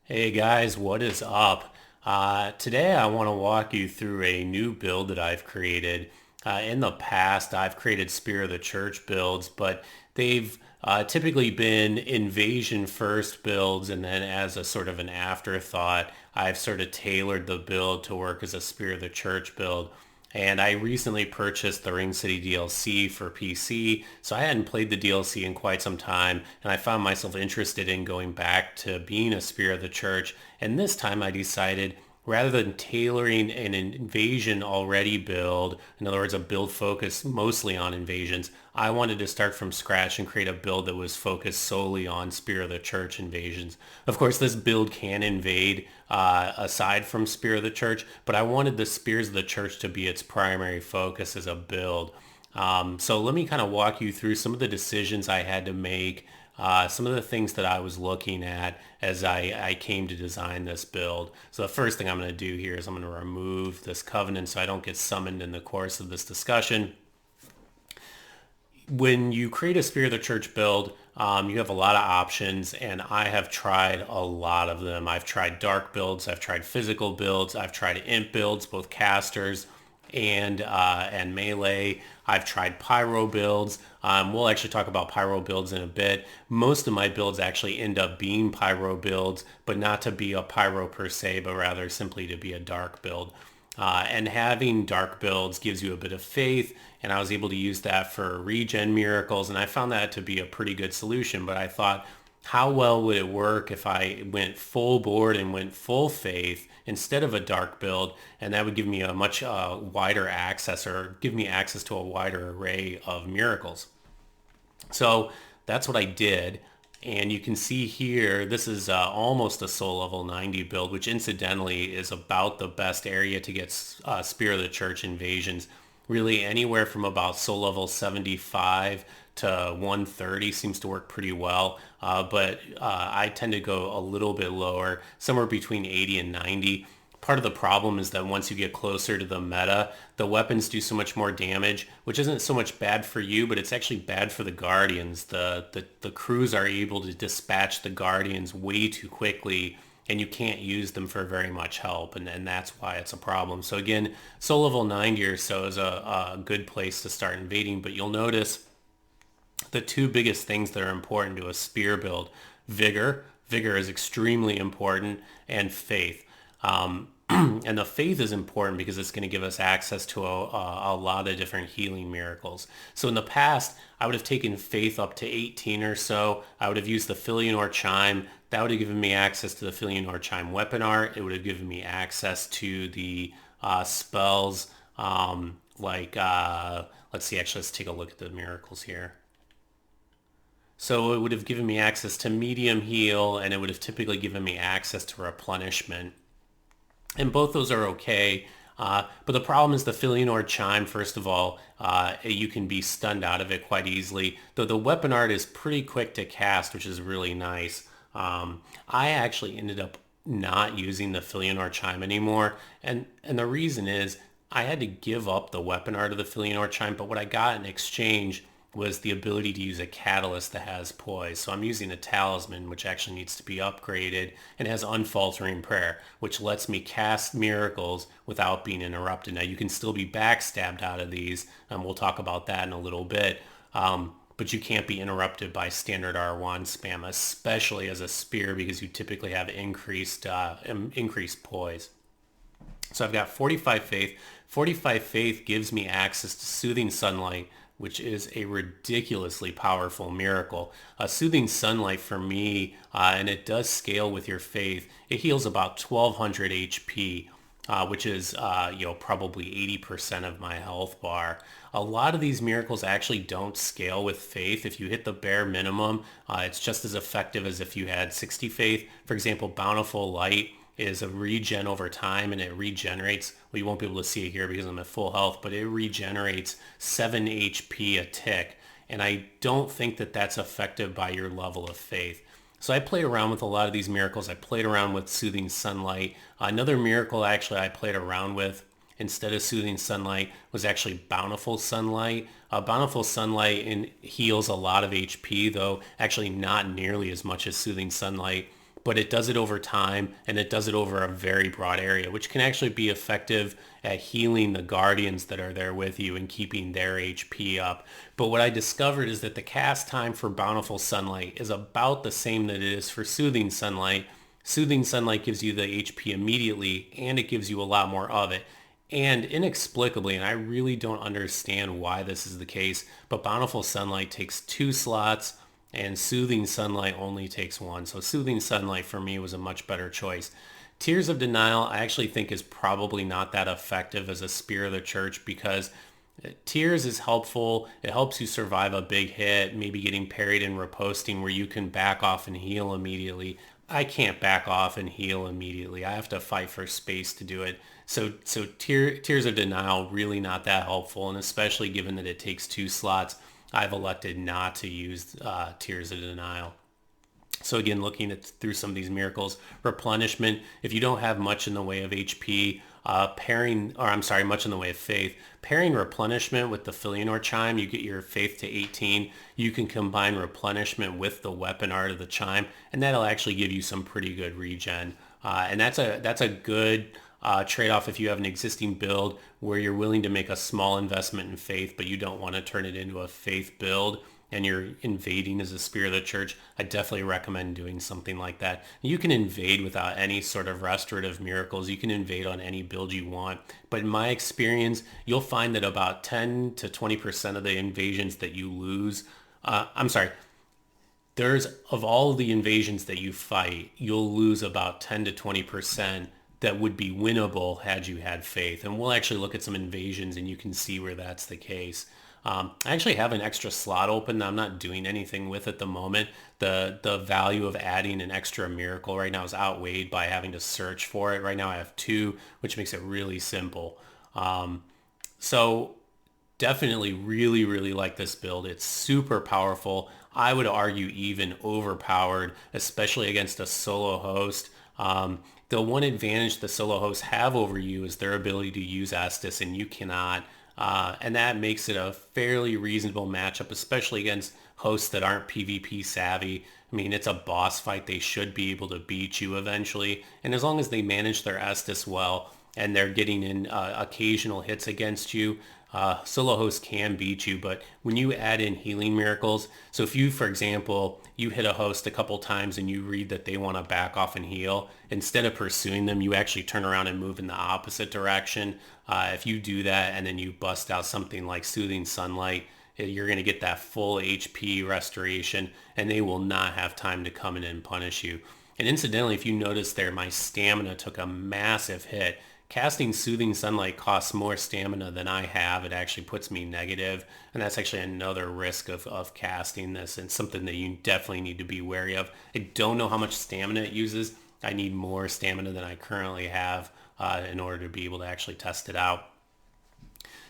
Hey guys, what is up? Today I want to walk you through a new build that I've created. In the past, I've created Spear of the Church builds, but they've typically been invasion first builds, and then as a sort of an afterthought, I've sort of tailored the build to work as a Spear of the Church build. And I recently purchased the Ring City DLC for PC, so I hadn't played the DLC in quite some time, and I found myself interested in going back to being a Spear of the Church. And this time I decided, rather than tailoring an invasion already build, in other words, a build focused mostly on invasions, I wanted to start from scratch and create a build that was focused solely on Spear of the Church invasions. Of course, this build can invade aside from Spear of the Church, but I wanted the Spears of the Church to be its primary focus as a build. So let me kind of walk you through some of the decisions I had to make, some of the things that I was looking at as I came to design this build. So the first thing I'm going to do here is I'm going to remove this covenant so I don't get summoned in the course of this discussion. When you create a Spear of the Church build, you have a lot of options, and I have tried a lot of them. I've tried dark builds, I've tried physical builds, I've tried imp builds, both casters and melee. I've tried pyro builds. We'll actually talk about pyro builds in a bit. Most of my builds actually end up being pyro builds, but not to be a pyro per se, but rather simply to be a dark build. And having dark builds gives you a bit of faith, and I was able to use that for regen miracles, and I found that to be a pretty good solution. But I thought, how well would it work if I went full board and went full faith instead of a dark build? And that would give me a much wider access, or give me access to a wider array of miracles. So that's what I did. And you can see here, this is almost a soul level 90 build, which incidentally is about the best area to get Spear of the Church invasions. Really anywhere from about soul level 75 to 130 seems to work pretty well. But I tend to go a little bit lower, somewhere between 80 and 90. Part of the problem is that once you get closer to the meta, the weapons do so much more damage, which isn't so much bad for you, but it's actually bad for the Guardians. The crews are able to dispatch the Guardians way too quickly, and you can't use them for very much help, and that's why it's a problem. So again, soul level 90 or so is a good place to start invading, but you'll notice the two biggest things that are important to a spear build: vigor. Vigor is extremely important, and faith. And the faith is important because it's going to give us access to a lot of different healing miracles. So in the past, I would have taken faith up to 18 or so. I would have used the Filianor Chime. That would have given me access to the Filianor Chime weapon art. It would have given me access to the spells let's see, actually, let's take a look at the miracles here. So it would have given me access to medium heal, and it would have typically given me access to replenishment. And both those are okay. But the problem is the Filianor Chime, first of all, you can be stunned out of it quite easily. Though the weapon art is pretty quick to cast, which is really nice. I actually ended up not using the Filianor Chime anymore. And the reason is I had to give up the weapon art of the Filianor Chime, but what I got in exchange was the ability to use a catalyst that has poise. So I'm using a talisman, which actually needs to be upgraded, and has unfaltering prayer, which lets me cast miracles without being interrupted. Now you can still be backstabbed out of these, and we'll talk about that in a little bit. But you can't be interrupted by standard R1 spam, especially as a spear, because you typically have increased poise. So I've got 45 faith. 45 faith gives me access to soothing sunlight, which is a ridiculously powerful miracle. Soothing sunlight for me, and it does scale with your faith, it heals about 1200 HP, which is probably 80% of my health bar. A lot of these miracles actually don't scale with faith. If you hit the bare minimum, it's just as effective as if you had 60 faith. For example, Bountiful Light is a regen over time, and it regenerates, well, you won't be able to see it here because I'm at full health, but it regenerates 7 HP a tick. And I don't think that that's effective by your level of faith. So I played around with a lot of these miracles. I played around with Soothing Sunlight. Another miracle actually I played around with instead of Soothing Sunlight was actually Bountiful Sunlight. Bountiful Sunlight heals a lot of HP, though actually not nearly as much as Soothing Sunlight. but it does it over time, and it does it over a very broad area, which can actually be effective at healing the guardians that are there with you and keeping their HP up. But what I discovered is that the cast time for Bountiful Sunlight is about the same that it is for Soothing Sunlight. Soothing Sunlight gives you the HP immediately, and it gives you a lot more of it. And inexplicably, and I really don't understand why this is the case, but Bountiful Sunlight takes 2 slots and Soothing Sunlight only takes 1. So Soothing Sunlight for me was a much better choice. Tears of Denial I actually think is probably not that effective as a Spear of the Church, because Tears is helpful. It helps you survive a big hit, maybe getting parried and riposting where you can back off and heal immediately. I can't back off and heal immediately. I have to fight for space to do it. So Tears of Denial, really not that helpful, and especially given that it takes 2 slots, I've elected not to use Tears of Denial. So again, looking through some of these miracles, replenishment, if you don't have much in the way of HP, much in the way of faith, pairing replenishment with the Filianor chime, you get your faith to 18. You can combine replenishment with the weapon art of the chime, and that'll actually give you some pretty good regen. And that's a good trade-off if you have an existing build where you're willing to make a small investment in faith, but you don't want to turn it into a faith build and you're invading as a Spear of the Church. I definitely recommend doing something like that. You can invade without any sort of restorative miracles. You can invade on any build you want. But in my experience, you'll find that about 10 to 20% of the invasions that you lose, of all the invasions that you fight, you'll lose about 10 to 20% that would be winnable had you had faith. And we'll actually look at some invasions and you can see where that's the case. I actually have an extra slot open that I'm not doing anything with at the moment. The value of adding an extra miracle right now is outweighed by having to search for it. Right now I have 2, which makes it really simple. So definitely really, really like this build. It's super powerful. I would argue even overpowered, especially against a solo host. The one advantage the solo hosts have over you is their ability to use Estus, and you cannot. And that makes it a fairly reasonable matchup, especially against hosts that aren't PvP savvy. I mean, it's a boss fight. They should be able to beat you eventually. And as long as they manage their Estus well and they're getting in occasional hits against you, solo hosts can beat you. But when you add in healing miracles, so if you, for example, you hit a host a couple times and you read that they want to back off and heal, instead of pursuing them, you actually turn around and move in the opposite direction. If you do that and then you bust out something like Soothing Sunlight, you're going to get that full HP restoration, and they will not have time to come in and punish you. And incidentally, if you notice there, my stamina took a massive hit. Casting Soothing Sunlight costs more stamina than I have. It actually puts me negative, and that's actually another risk of casting this, and something that you definitely need to be wary of. I don't know how much stamina it uses. I need more stamina than I currently have in order to be able to actually test it out.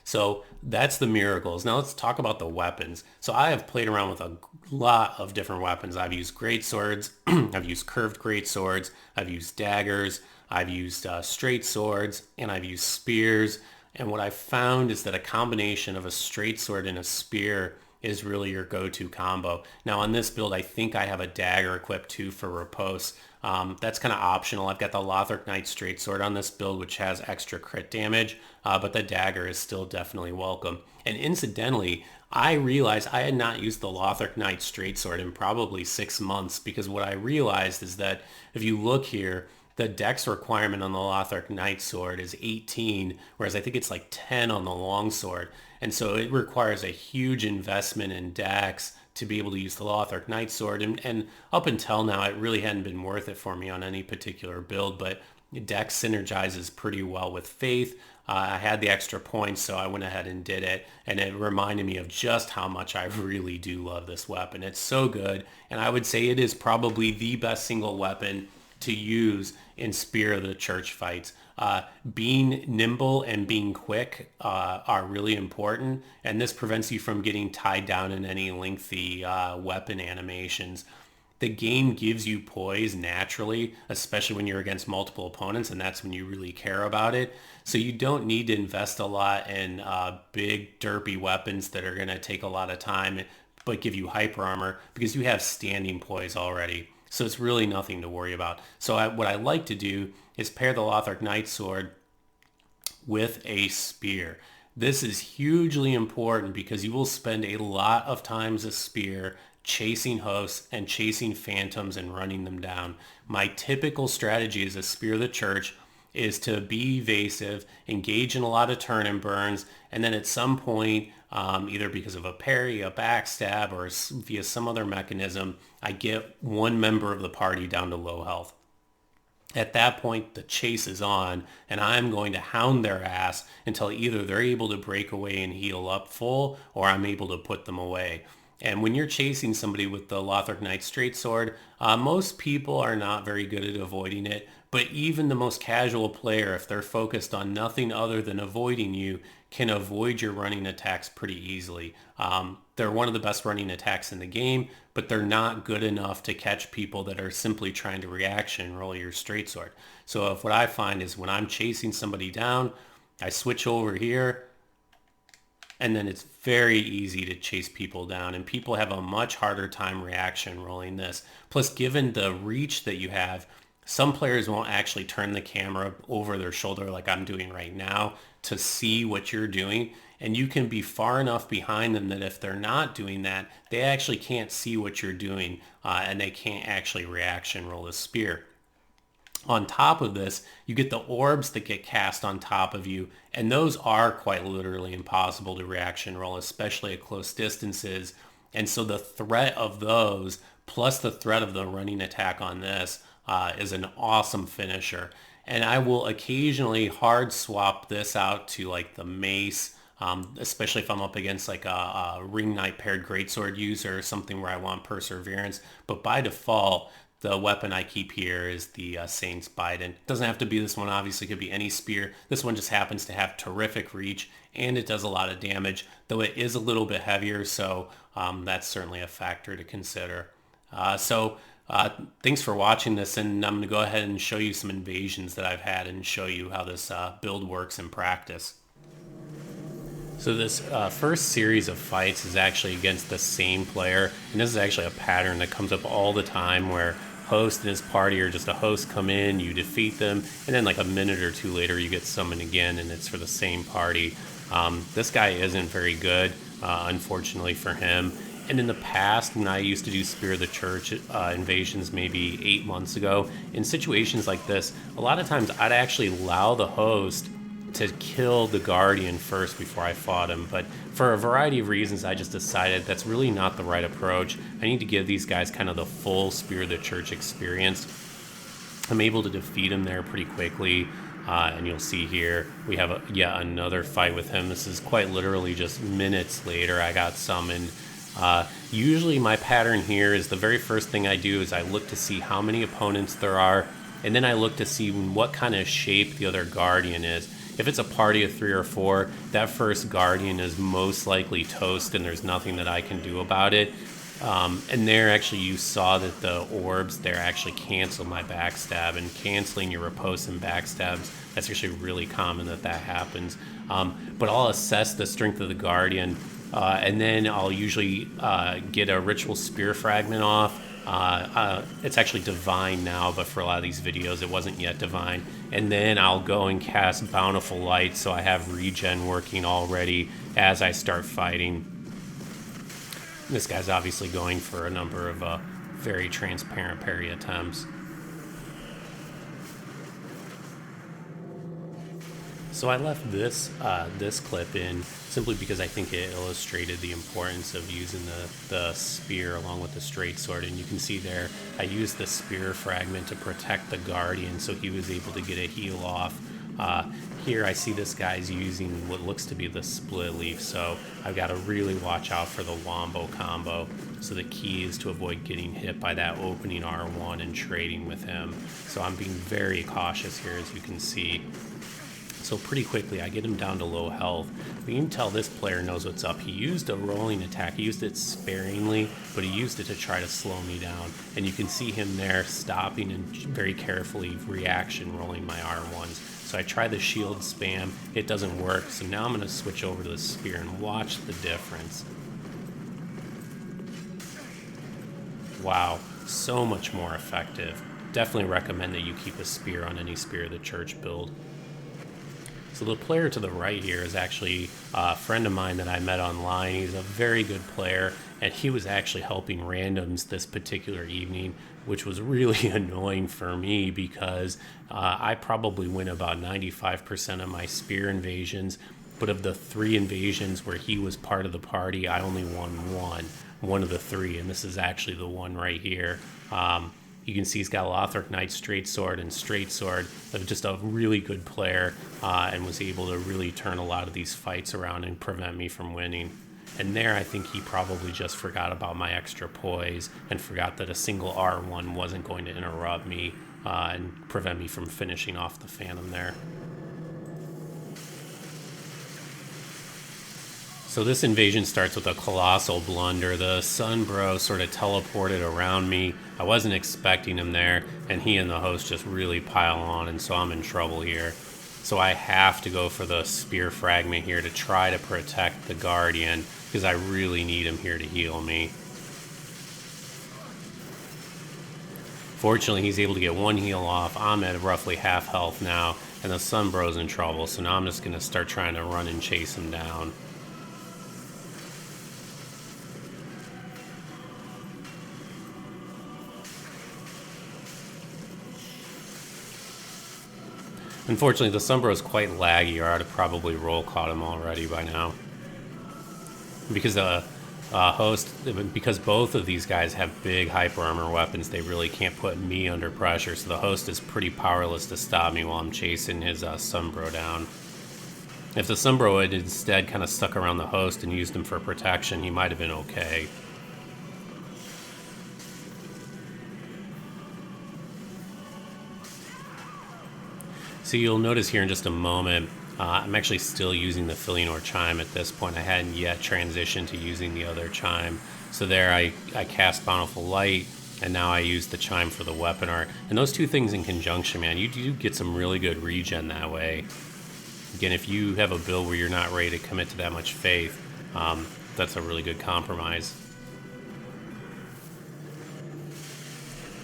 So that's the miracles. Now let's talk about the weapons. So I have played around with a lot of different weapons. I've used great swords. I've used curved great swords. I've used daggers. I've used straight swords, and I've used spears. And what I found is that a combination of a straight sword and a spear is really your go-to combo. Now on this build, I think I have a dagger equipped too for riposte. That's kind of optional. I've got the Lothric Knight straight sword on this build, which has extra crit damage, but the dagger is still definitely welcome. And incidentally, I realized I had not used the Lothric Knight straight sword in probably 6 months, because what I realized is that if you look here, the dex requirement on the Lothric Knight sword is 18, whereas I think it's like 10 on the long sword. And so it requires a huge investment in dex to be able to use the Lothric Knight sword. And up until now, it really hadn't been worth it for me on any particular build, but dex synergizes pretty well with faith. I had the extra points, so I went ahead and did it, and it reminded me of just how much I really do love this weapon. It's so good, and I would say it is probably the best single weapon to use in Spear of the Church fights. Being nimble and being quick are really important, and this prevents you from getting tied down in any lengthy weapon animations. The game gives you poise naturally, especially when you're against multiple opponents, and that's when you really care about it. So you don't need to invest a lot in big derpy weapons that are going to take a lot of time but give you hyper armor, because you have standing poise already. So it's really nothing to worry about. So what I like to do is pair the Lothric Knight Sword with a spear. This is hugely important because you will spend a lot of times a spear chasing hosts and chasing phantoms and running them down. My typical strategy as a Spear the Church is to be evasive, engage in a lot of turn and burns, and then at some point, either because of a parry, a backstab, or via some other mechanism, I get one member of the party down to low health. At that point, the chase is on, and I'm going to hound their ass until either they're able to break away and heal up full, or I'm able to put them away. And when you're chasing somebody with the Lothric Knight Straight Sword, most people are not very good at avoiding it, but even the most casual player, if they're focused on nothing other than avoiding you, can avoid your running attacks pretty easily. They're one of the best running attacks in the game, but they're not good enough to catch people that are simply trying to reaction roll your straight sword. So what I find is when I'm chasing somebody down, I switch over here, and then it's very easy to chase people down, and people have a much harder time reaction rolling this. Plus, given the reach that you have, some players won't actually turn the camera over their shoulder like I'm doing right now to see what you're doing. And you can be far enough behind them that if they're not doing that, they actually can't see what you're doing, and they can't actually reaction roll a spear. On top of this, you get the orbs that get cast on top of you, and those are quite literally impossible to reaction roll, especially at close distances. And so the threat of those, plus the threat of the running attack on this, is an awesome finisher. And I will occasionally hard swap this out to like the mace, especially if I'm up against like a ring knight paired greatsword user or something where I want perseverance. But by default, the weapon I keep here is the Saint's Bident. It doesn't have to be this one, obviously. It could be any spear. This one just happens to have terrific reach, and it does a lot of damage, though it is a little bit heavier, so that's certainly a factor to consider. Thanks for watching this, and I'm going to go ahead and show you some invasions that I've had and show you how this build works in practice. So this first series of fights is actually against the same player, and this is actually a pattern that comes up all the time where host and his party, or just a host, come in, you defeat them, and then like a minute or two later you get summoned again, and it's for the same party. This guy isn't very good, unfortunately for him. And in the past, when I used to do Spear of the Church invasions maybe 8 months ago, in situations like this, a lot of times I'd actually allow the host to kill the Guardian first before I fought him. But for a variety of reasons, I just decided that's really not the right approach. I need to give these guys kind of the full Spear of the Church experience. I'm able to defeat him there pretty quickly. And you'll see here, we have yet another fight with him. This is quite literally just minutes later I got summoned. Usually my pattern here is the very first thing I do is I look to see how many opponents there are, and then I look to see what kind of shape the other Guardian is. If it's a party of 3 or 4, that first Guardian is most likely toast, and there's nothing that I can do about it. And there actually you saw that the orbs there actually cancel my backstab, and canceling your riposte and backstabs, that's actually really common that happens. But I'll assess the strength of the Guardian, and then I'll usually get a ritual spear fragment off. It's actually divine now, but for a lot of these videos it wasn't yet divine. And then I'll go and cast Bountiful Light, so I have regen working already as I start fighting. This guy's obviously going for a number of very transparent parry attempts. So I left this clip in simply because I think it illustrated the importance of using the spear along with the straight sword. And you can see there, I used the spear fragment to protect the Guardian, so he was able to get a heal off. Here I see this guy's using what looks to be the split leaf, so I've got to really watch out for the wombo combo. So the key is to avoid getting hit by that opening R1 and trading with him. So I'm being very cautious here, as you can see. So pretty quickly I get him down to low health. But you can tell this player knows what's up. He used a rolling attack. He used it sparingly, but he used it to try to slow me down. And you can see him there stopping and very carefully reaction rolling my R1s. So I try the shield spam, it doesn't work. So now I'm going to switch over to the spear and watch the difference. Wow, So much more effective. Definitely recommend that you keep a spear on any Spear of the Church build. So the player to the right here is actually a friend of mine that I met online. He's a very good player, and he was actually helping randoms this particular evening, which was really annoying for me because I probably win about 95% of my Spear invasions, but of the 3 invasions where he was part of the party, I only won one of the 3, and this is actually the one right here. You can see he's got Lothric Knight, Straight Sword, and Straight Sword. Just a really good player, and was able to really turn a lot of these fights around and prevent me from winning. And there, I think he probably just forgot about my extra poise and forgot that a single R1 wasn't going to interrupt me and prevent me from finishing off the Phantom there. So this invasion starts with a colossal blunder. The Sunbro sort of teleported around me. I wasn't expecting him there, and he and the host just really pile on, and so I'm in trouble here. So I have to go for the Spear Fragment here to try to protect the Guardian, because I really need him here to heal me. Fortunately, he's able to get 1 heal off. I'm at roughly half health now, and the Sunbro's in trouble, so now I'm just going to start trying to run and chase him down. Unfortunately, the Sunbro is quite laggy, or I'd have probably roll caught him already by now. Because the host, because both of these guys have big hyper armor weapons, they really can't put me under pressure, so the host is pretty powerless to stop me while I'm chasing his Sunbro down. If the Sunbro had instead kind of stuck around the host and used him for protection, he might have been okay. So you'll notice here in just a moment, I'm actually still using the Filianor Chime at this point. I hadn't yet transitioned to using the other Chime. So there I cast Bountiful Light, and now I use the Chime for the weapon art. And those two things in conjunction, man, you do get some really good regen that way. Again, if you have a build where you're not ready to commit to that much faith, that's a really good compromise.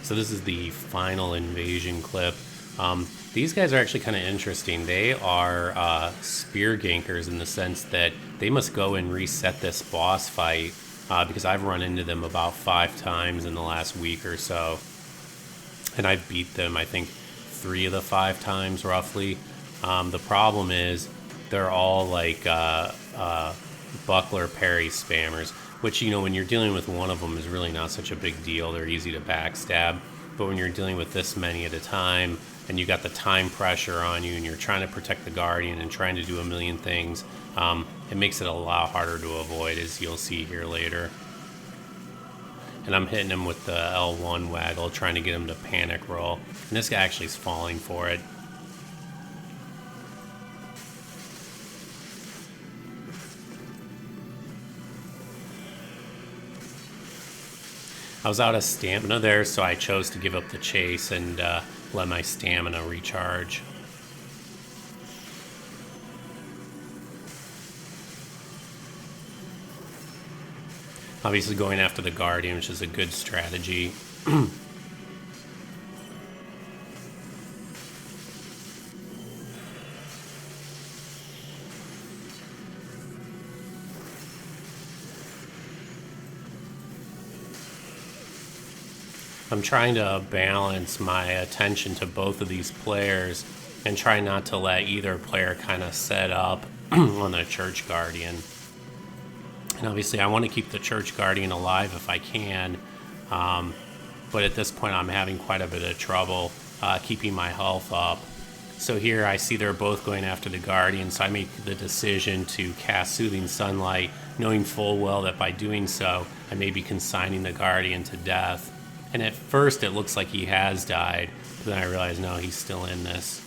So this is the final invasion clip. These guys are actually kind of interesting. They are Speargankers in the sense that they must go and reset this boss fight because I've run into them about 5 times in the last week or so. And I've beat them, I think, 3 of the 5 times roughly. The problem is they're all like buckler parry spammers, which, you know, when you're dealing with one of them is really not such a big deal. They're easy to backstab. But when you're dealing with this many at a time, and you got the time pressure on you, and you're trying to protect the Guardian and trying to do a million things, it makes it a lot harder to avoid, as you'll see here later. And I'm hitting him with the L1 waggle, trying to get him to panic roll. And this guy actually is falling for it. I was out of stamina there, so I chose to give up the chase and let my stamina recharge. Obviously going after the Guardian, which is a good strategy. I'm trying to balance my attention to both of these players and try not to let either player kind of set up on the Church Guardian. And obviously I want to keep the Church Guardian alive if I can, but at this point I'm having quite a bit of trouble keeping my health up. So here I see they're both going after the Guardian, so I make the decision to cast Soothing Sunlight, knowing full well that by doing so I may be consigning the Guardian to death. And at first it looks like he has died, but then I realize no, he's still in this.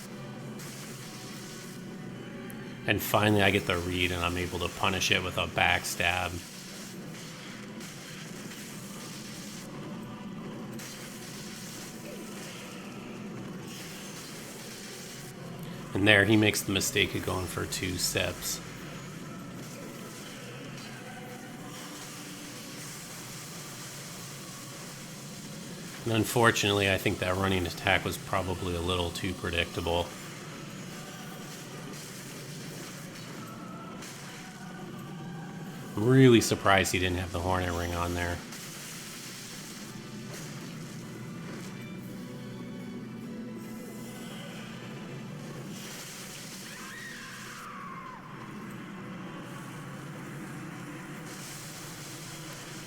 And finally I get the read and I'm able to punish it with a backstab. And there he makes the mistake of going for 2 sips. And unfortunately, I think that running attack was probably a little too predictable. I'm really surprised he didn't have the Hornet Ring on there.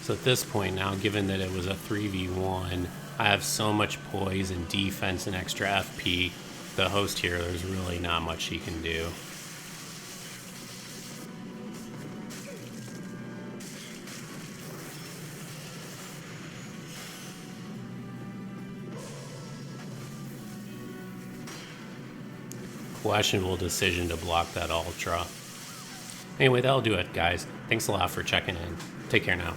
So at this point now, given that it was a 3v1, I have so much poise and defense and extra FP. The host here, there's really not much he can do. Questionable decision to block that Ultra. Anyway, that'll do it, guys. Thanks a lot for checking in. Take care now.